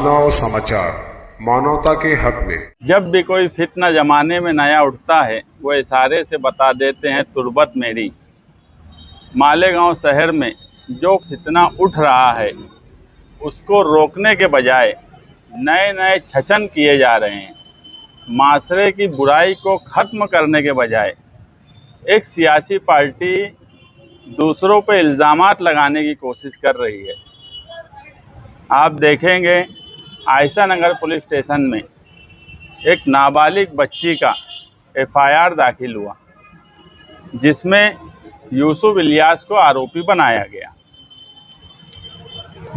मानव समाचार, मानवता के हक में। जब भी कोई फितना जमाने में नया उठता है, वो इशारे से बता देते हैं तुर्बत मेरी। मालेगांव शहर में जो फितना उठ रहा है, उसको रोकने के बजाय नए नए छचन किए जा रहे हैं। माशरे की बुराई को ख़त्म करने के बजाय एक सियासी पार्टी दूसरों पे इल्ज़ामात लगाने की कोशिश कर रही है। आप देखेंगे, आयशा नगर पुलिस स्टेशन में एक नाबालिग बच्ची का एफआईआर दाखिल हुआ, जिसमें यूसुफ इलियास को आरोपी बनाया गया।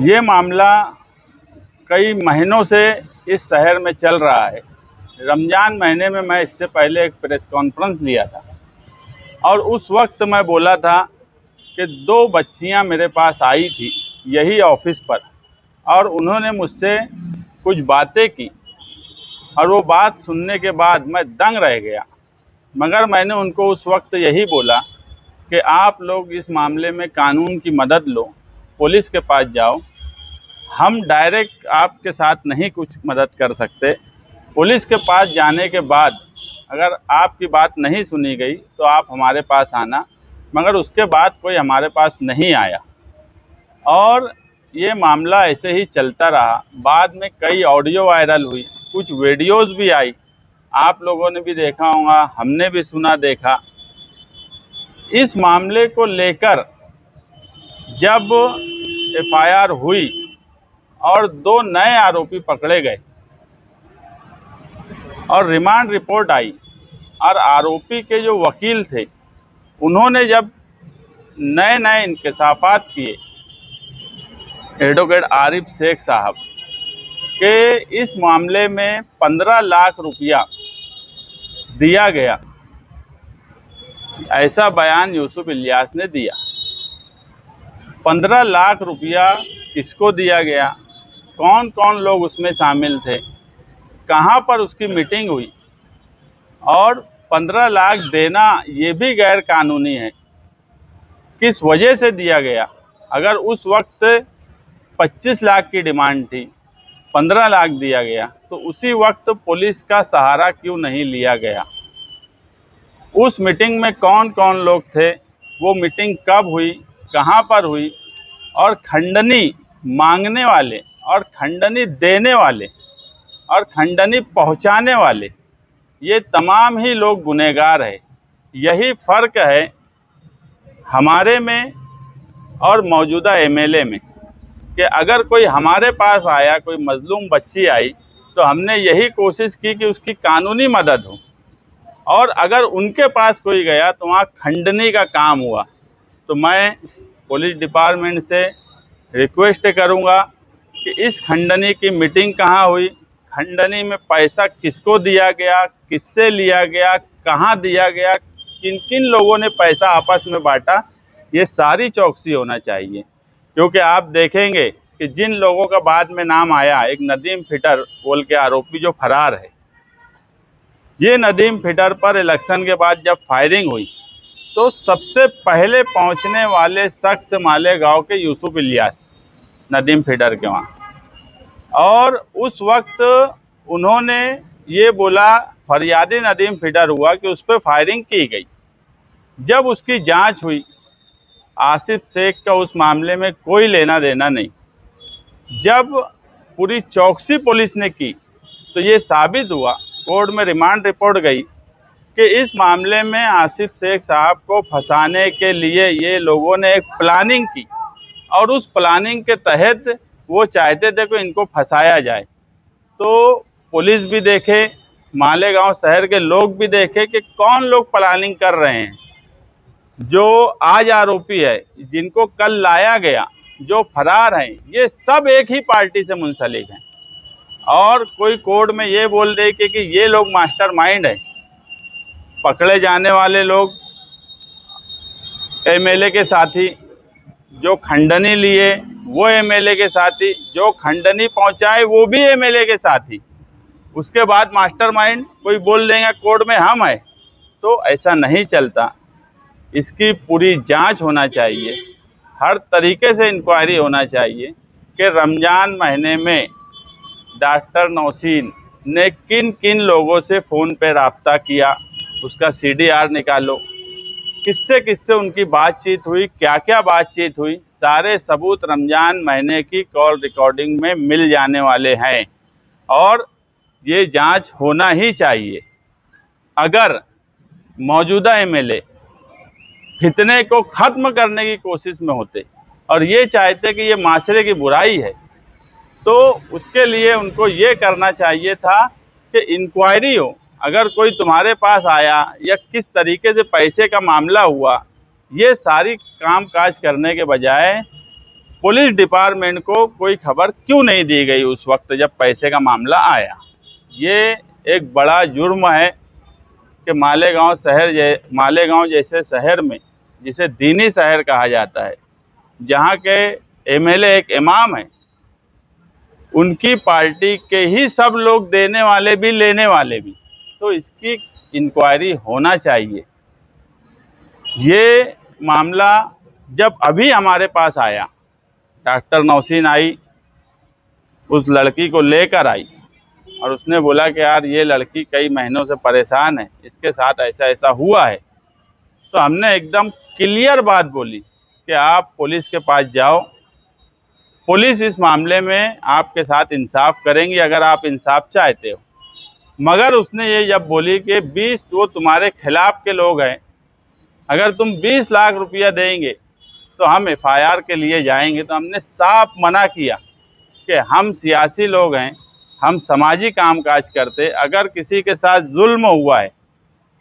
ये मामला कई महीनों से इस शहर में चल रहा है। रमज़ान महीने में मैं इससे पहले एक प्रेस कॉन्फ्रेंस लिया था और उस वक्त मैं बोला था कि 2 बच्चियां मेरे पास आई थी यही ऑफिस पर, और उन्होंने मुझसे कुछ बातें की और वो बात सुनने के बाद मैं दंग रह गया। मगर मैंने उनको उस वक्त यही बोला कि आप लोग इस मामले में कानून की मदद लो, पुलिस के पास जाओ। हम डायरेक्ट आपके साथ नहीं कुछ मदद कर सकते। पुलिस के पास जाने के बाद अगर आपकी बात नहीं सुनी गई तो आप हमारे पास आना। मगर उसके बाद कोई हमारे पास नहीं आया और ये मामला ऐसे ही चलता रहा। बाद में कई ऑडियो वायरल हुई, कुछ वीडियोस भी आई, आप लोगों ने भी देखा होगा, हमने भी सुना देखा। इस मामले को लेकर जब एफआईआर हुई और 2 नए आरोपी पकड़े गए और रिमांड रिपोर्ट आई, और आरोपी के जो वकील थे उन्होंने जब नए नए इंकशाफात किए, एडवोकेट आरिफ शेख साहब के इस मामले में 15 लाख रुपया दिया गया, ऐसा बयान यूसुफ इलियास ने दिया। 15 लाख रुपया किसको दिया गया, कौन कौन लोग उसमें शामिल थे, कहाँ पर उसकी मीटिंग हुई, और 15 लाख देना ये भी गैर कानूनी है। किस वजह से दिया गया? अगर उस वक्त 25 लाख की डिमांड थी, 15 लाख दिया गया, तो उसी वक्त पुलिस का सहारा क्यों नहीं लिया गया? उस मीटिंग में कौन कौन लोग थे, वो मीटिंग कब हुई, कहाँ पर हुई, और खंडनी मांगने वाले और खंडनी देने वाले और खंडनी पहुँचाने वाले, ये तमाम ही लोग गुनहगार हैं। यही फ़र्क है हमारे में और मौजूदा एमएलए में, कि अगर कोई हमारे पास आया, कोई मजलूम बच्ची आई, तो हमने यही कोशिश की कि उसकी कानूनी मदद हो, और अगर उनके पास कोई गया तो वहाँ खंडनी का काम हुआ। तो मैं पुलिस डिपार्टमेंट से रिक्वेस्ट करूँगा कि इस खंडनी की मीटिंग कहाँ हुई, खंडनी में पैसा किसको दिया गया, किससे लिया गया, कहाँ दिया गया, किन किन लोगों ने पैसा आपस में बांटा, ये सारी चौकसी होना चाहिए। क्योंकि आप देखेंगे कि जिन लोगों का बाद में नाम आया, एक नदीम फिटर बोल के आरोपी जो फरार है, ये नदीम फिटर पर इलेक्शन के बाद जब फायरिंग हुई तो सबसे पहले पहुंचने वाले शख्स मालेगांव के यूसुफ इलियास, नदीम फिटर के वहाँ, और उस वक्त उन्होंने ये बोला, फरियादी नदीम फिटर हुआ कि उस पर फायरिंग की गई। जब उसकी जांच हुई, आसिफ शेख का उस मामले में कोई लेना देना नहीं। जब पूरी चौकसी पुलिस ने की तो ये साबित हुआ, कोर्ट में रिमांड रिपोर्ट गई, कि इस मामले में आसिफ शेख साहब को फंसाने के लिए ये लोगों ने एक प्लानिंग की, और उस प्लानिंग के तहत वो चाहते थे कि इनको फंसाया जाए। तो पुलिस भी देखे, मालेगांव शहर के लोग भी देखे कि कौन लोग प्लानिंग कर रहे हैं। जो आज आरोपी है, जिनको कल लाया गया, जो फरार हैं, ये सब एक ही पार्टी से मुंसलिक हैं। और कोई कोर्ट में ये बोल दे कि ये लोग मास्टरमाइंड हैं, पकड़े जाने वाले लोग एमएलए के साथी, जो खंडनी लिए वो एमएलए के साथी, जो खंडनी पहुंचाए वो भी एमएलए के साथी, उसके बाद मास्टरमाइंड कोई बोल देंगे कोर्ट में हम हैं। तो ऐसा नहीं चलता। इसकी पूरी जांच होना चाहिए, हर तरीके से इंक्वायरी होना चाहिए कि रमज़ान महीने में डॉक्टर नौशीन ने किन किन लोगों से फ़ोन पे राब्ता किया, उसका CDR निकालो, किससे किससे उनकी बातचीत हुई, क्या क्या बातचीत हुई, सारे सबूत रमज़ान महीने की कॉल रिकॉर्डिंग में मिल जाने वाले हैं और ये जांच होना ही चाहिए। अगर मौजूदा MLA फितने को ख़त्म करने की कोशिश में होते और ये चाहते कि ये माशरे की बुराई है, तो उसके लिए उनको ये करना चाहिए था कि इंक्वायरी हो। अगर कोई तुम्हारे पास आया या किस तरीके से पैसे का मामला हुआ, ये सारी काम काज करने के बजाय पुलिस डिपार्टमेंट को कोई खबर क्यों नहीं दी गई उस वक्त जब पैसे का मामला आया। ये एक बड़ा जुर्म है कि मालेगांव जैसे शहर में, जिसे दीनी शहर कहा जाता है, जहाँ के MLA एक इमाम है, उनकी पार्टी के ही सब लोग देने वाले भी लेने वाले भी, तो इसकी इंक्वायरी होना चाहिए। ये मामला जब अभी हमारे पास आया, डॉक्टर नौशीन आई, उस लड़की को लेकर आई और उसने बोला कि यार ये लड़की कई महीनों से परेशान है, इसके साथ ऐसा ऐसा हुआ है। तो हमने एकदम क्लियर बात बोली कि आप पुलिस के पास जाओ, पुलिस इस मामले में आपके साथ इंसाफ करेंगी अगर आप इंसाफ चाहते हो। मगर उसने ये जब बोली कि 20 वो तुम्हारे खिलाफ के लोग हैं, अगर तुम 20 लाख रुपया देंगे तो हम FIR के लिए जाएंगे, तो हमने साफ मना किया कि हम सियासी लोग हैं, हम समाजी कामकाज करते, अगर किसी के साथ जुल्म हुआ है,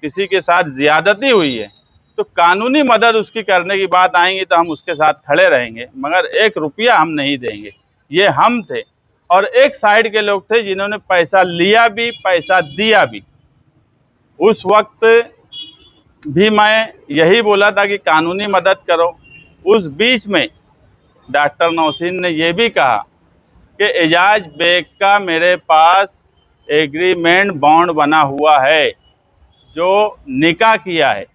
किसी के साथ ज़्यादती हुई है, तो कानूनी मदद उसकी करने की बात आएंगी तो हम उसके साथ खड़े रहेंगे, मगर 1 रुपया हम नहीं देंगे। ये हम थे और एक साइड के लोग थे जिन्होंने पैसा लिया भी, पैसा दिया भी। उस वक्त भी मैं यही बोला था कि कानूनी मदद करो। उस बीच में डॉक्टर नौशीन ने यह भी कहा कि एजाज बेग का मेरे पास एग्रीमेंट बॉन्ड बना हुआ है, जो निकाह किया है।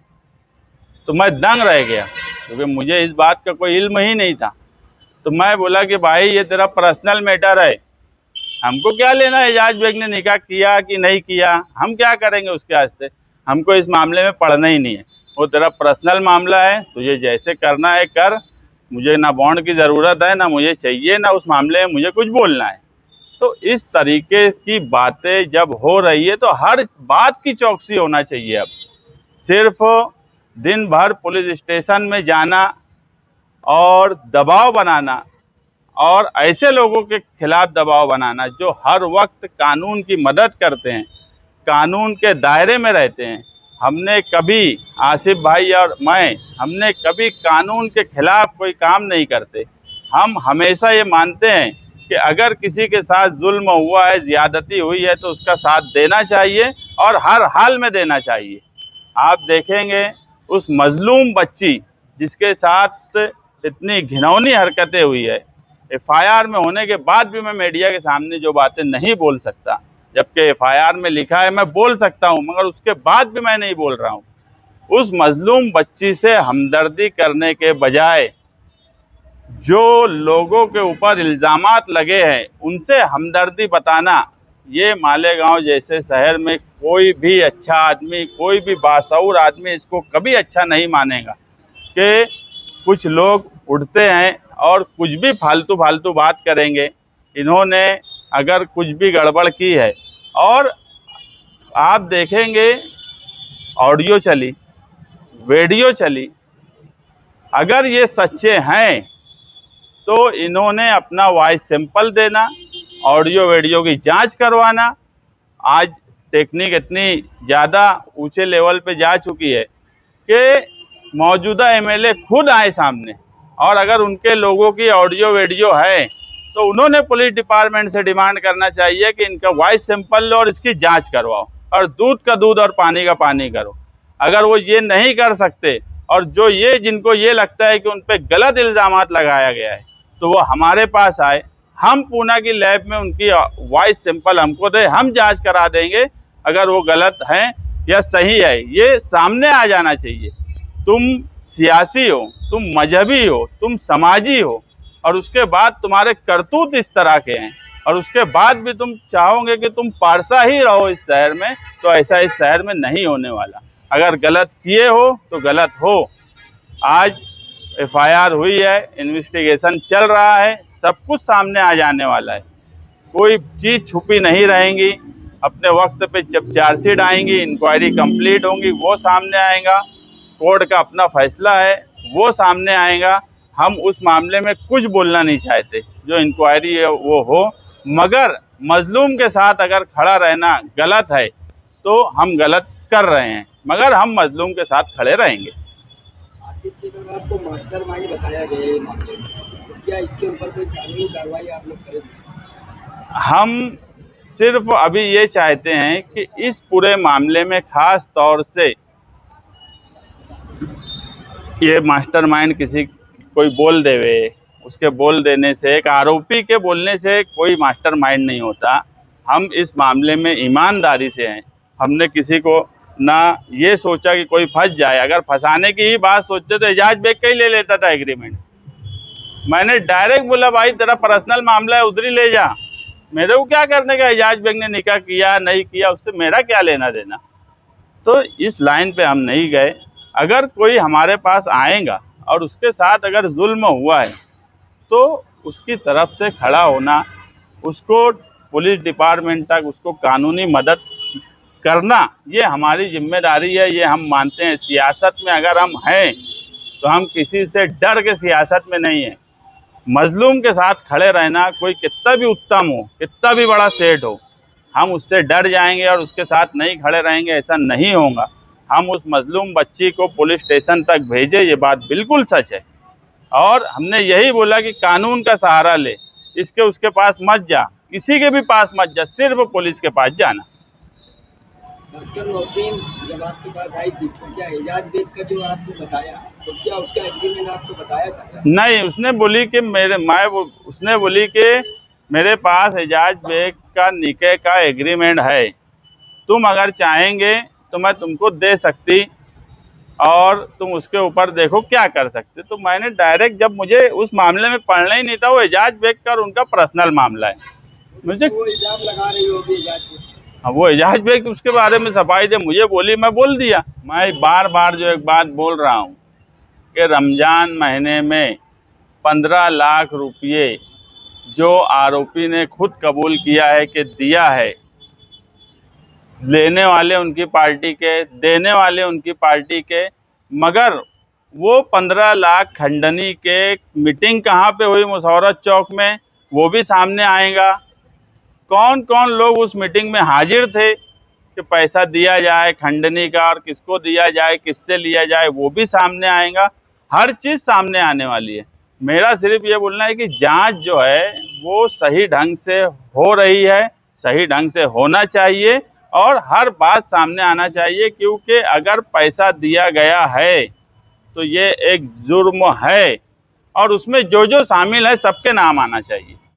तो मैं दंग रह गया क्योंकि मुझे इस बात का कोई इल्म ही नहीं था। तो मैं बोला कि भाई ये तेरा पर्सनल मैटर है, हमको क्या लेना एजाज बेग ने निकाह किया कि नहीं किया, हम क्या करेंगे उसके वास्ते, हमको इस मामले में पढ़ना ही नहीं है। वो तेरा पर्सनल मामला है, तुझे जैसे करना है कर, मुझे ना बॉन्ड की ज़रूरत है, ना मुझे चाहिए, ना उस मामले में मुझे कुछ बोलना है। तो इस तरीके की बातें जब हो रही है तो हर बात की चौकसी होना चाहिए। अब सिर्फ दिन भर पुलिस स्टेशन में जाना और दबाव बनाना और ऐसे लोगों के खिलाफ दबाव बनाना जो हर वक्त कानून की मदद करते हैं, कानून के दायरे में रहते हैं। हमने कभी, आसिफ भाई और मैं, हमने कभी कानून के खिलाफ कोई काम नहीं करते। हम हमेशा ये मानते हैं कि अगर किसी के साथ जुल्म हुआ है, ज़्यादती हुई है, तो उसका साथ देना चाहिए और हर हाल में देना चाहिए। आप देखेंगे उस मजलूम बच्ची जिसके साथ इतनी घिनौनी हरकतें हुई है, FIR में होने के बाद भी मैं मीडिया के सामने जो बातें नहीं बोल सकता, जबकि FIR में लिखा है मैं बोल सकता हूं, मगर उसके बाद भी मैं नहीं बोल रहा हूं। उस मजलूम बच्ची से हमदर्दी करने के बजाय जो लोगों के ऊपर इल्ज़ामात लगे हैं उनसे हमदर्दी बताना, ये मालेगांव जैसे शहर में कोई भी अच्छा आदमी, कोई भी बाशऊर आदमी इसको कभी अच्छा नहीं मानेगा कि कुछ लोग उठते हैं और कुछ भी फालतू फालतू बात करेंगे। इन्होंने अगर कुछ भी गड़बड़ की है, और आप देखेंगे ऑडियो चली, वीडियो चली, अगर ये सच्चे हैं तो इन्होंने अपना वॉइस सैंपल देना, ऑडियो वीडियो की जांच करवाना। आज टेक्निक इतनी ज़्यादा ऊंचे लेवल पे जा चुकी है कि मौजूदा MLA खुद आए सामने, और अगर उनके लोगों की ऑडियो वीडियो है तो उन्होंने पुलिस डिपार्टमेंट से डिमांड करना चाहिए कि इनका वॉइस सैंपल लो और इसकी जांच करवाओ और दूध का दूध और पानी का पानी करो। अगर वो ये नहीं कर सकते और जो ये जिनको ये लगता है कि उन पर गलत इल्ज़ामात लगाया गया है, तो वो हमारे पास आए, हम पूना की लैब में उनकी वॉइस सैंपल हमको दे, हम जांच करा देंगे अगर वो गलत हैं या सही है। ये सामने आ जाना चाहिए। तुम सियासी हो, तुम मजहबी हो, तुम समाजी हो, और उसके बाद तुम्हारे करतूत इस तरह के हैं और उसके बाद भी तुम चाहोगे कि तुम पारसा ही रहो इस शहर में, तो ऐसा इस शहर में नहीं होने वाला। अगर गलत किए हो तो गलत हो। आज एफआईआर हुई है, इन्वेस्टिगेशन चल रहा है, सब कुछ सामने आ जाने वाला है, कोई चीज़ छुपी नहीं रहेंगी। अपने वक्त पे जब चार्जशीट आएंगी, इंक्वायरी कंप्लीट होंगी, वो सामने आएगा। कोर्ट का अपना फैसला है, वो सामने आएगा। हम उस मामले में कुछ बोलना नहीं चाहते, जो इंक्वायरी है वो हो, मगर मजलूम के साथ अगर खड़ा रहना गलत है तो हम गलत कर रहे हैं, मगर हम मजलूम के साथ खड़े रहेंगे। आदित्य नारायण को मास्टरमाइंड बताया गया है मामले में, तो क्या इसके ऊपर कोई कानूनी कार्रवाई आप लोग करेंगे? हम सिर्फ अभी ये चाहते हैं कि इस पूरे मामले में खास तौर से ये मास्टरमाइंड किसी कोई बोल देवे, उसके बोल देने से, एक आरोपी के बोलने से कोई मास्टरमाइंड नहीं होता। हम इस मामले में ईमानदारी से हैं। हमने किसी को ना ये सोचा कि कोई फंस जाए। अगर फंसाने की ही बात सोचते तो एजाज बेग का ही ले लेता था एग्रीमेंट। मैंने डायरेक्ट बोला भाई तेरा पर्सनल मामला है, उधर ही ले जा, मेरे को क्या करने का। एजाज बेग ने निकाह किया नहीं किया, उससे मेरा क्या लेना देना। तो इस लाइन पे हम नहीं गए। अगर कोई हमारे पास आएगा और उसके साथ अगर जुल्म हुआ है तो उसकी तरफ से खड़ा होना, उसको पुलिस डिपार्टमेंट तक उसको कानूनी मदद करना, ये हमारी जिम्मेदारी है। ये हम मानते हैं। सियासत में अगर हम हैं तो हम किसी से डर के सियासत में नहीं हैं। मजलूम के साथ खड़े रहना, कोई कितना भी उत्तम हो, कितना भी बड़ा सेठ हो, हम उससे डर जाएंगे और उसके साथ नहीं खड़े रहेंगे, ऐसा नहीं होगा। हम उस मजलूम बच्ची को पुलिस स्टेशन तक भेजे, ये बात बिल्कुल सच है। और हमने यही बोला कि कानून का सहारा ले, इसके उसके पास मत जा, किसी के भी पास मत जा, सिर्फ पुलिस के पास जाना। डॉक्टर नौशीन जब आपके पास आई थी तो क्या एजाज बेग का जो आपको बताया, तो क्या उसका एग्रीमेंट आपको बताया था? नहीं, उसने बोली कि उसने बोली कि मेरे पास एजाज बेग का निकाह का एग्रीमेंट है, तुम अगर चाहेंगे तो मैं तुमको दे सकती और तुम उसके ऊपर देखो क्या कर सकते। तो मैंने डायरेक्ट, जब मुझे उस मामले में पढ़ना ही नहीं था, वो एजाज बेग का और उनका पर्सनल मामला है, मुझे वो इल्जाम लगा रही होगी एजाज बेग। हाँ, वो एजाज बेग उसके बारे में सफाई दे, मुझे बोली, मैं बोल दिया। मैं बार बार जो एक बात बोल रहा हूँ कि रमज़ान महीने में 15 लाख रुपये जो आरोपी ने खुद कबूल किया है कि दिया है, लेने वाले उनकी पार्टी के, देने वाले उनकी पार्टी के, मगर वो 15 लाख खंडनी के मीटिंग कहाँ पे हुई, मुशर्रफ चौक में, वो भी सामने आएगा। कौन कौन लोग उस मीटिंग में हाजिर थे कि पैसा दिया जाए खंडनी का, और किसको दिया जाए, किससे लिया जाए, वो भी सामने आएगा। हर चीज़ सामने आने वाली है। मेरा सिर्फ ये बोलना है कि जांच जो है वो सही ढंग से हो रही है, सही ढंग से होना चाहिए और हर बात सामने आना चाहिए, क्योंकि अगर पैसा दिया गया है तो ये एक जुर्म है और उसमें जो जो शामिल है सबके नाम आना चाहिए।